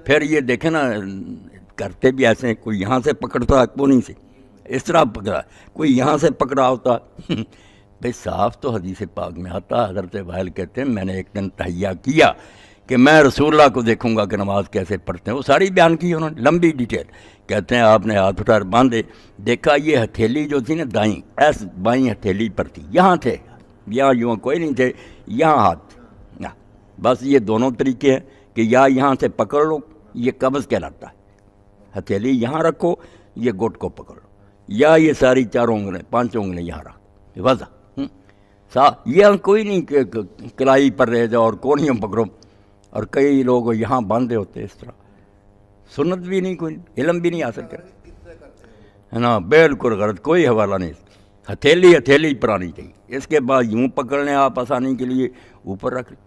پھر یہ دیکھیں نا کرتے بھی ایسے ہیں، کوئی یہاں سے پکڑتا ہے کونی سے، اس طرح پکڑا، کوئی یہاں سے پکڑا ہوتا بھئی صاف تو حدیث پاک میں آتا، حضرت وائل کہتے ہیں میں نے ایک دن تہیہ کیا کہ میں رسول اللہ کو دیکھوں گا کہ نماز کیسے پڑھتے ہیں، وہ ساری بیان کی انہوں نے لمبی ڈیٹیل. کہتے ہیں آپ نے ہاتھ اٹھا باندھے، دیکھا یہ ہتھیلی جو تھی نا دائیں، ایس بائیں ہتھیلی پر تھی، یہاں تھے، یہاں یوں کوئی نہیں تھے، یہاں ہاتھ. بس یہ دونوں طریقے ہیں کہ یا یہاں سے پکڑ لو، یہ قبض کہلاتا ہے، ہتھیلی یہاں رکھو، یہ گٹ کو پکڑ لو، یا یہ ساری 4 انگلیں 5 انگلیں یہاں رکھو، وضع. یہ کوئی نہیں کہ کلائی پر رہ جاؤ اور کونیوں پکڑو، اور کئی لوگ یہاں باندھے ہوتے اس طرح، سنت بھی نہیں، کوئی علم بھی نہیں آ سکتا ہے نا. بالکل غلط، کوئی حوالہ نہیں، ہتھیلی پر آنی چاہیے، اس کے بعد یوں پکڑ لیں آپ آسانی کے لیے، اوپر رکھ لیں.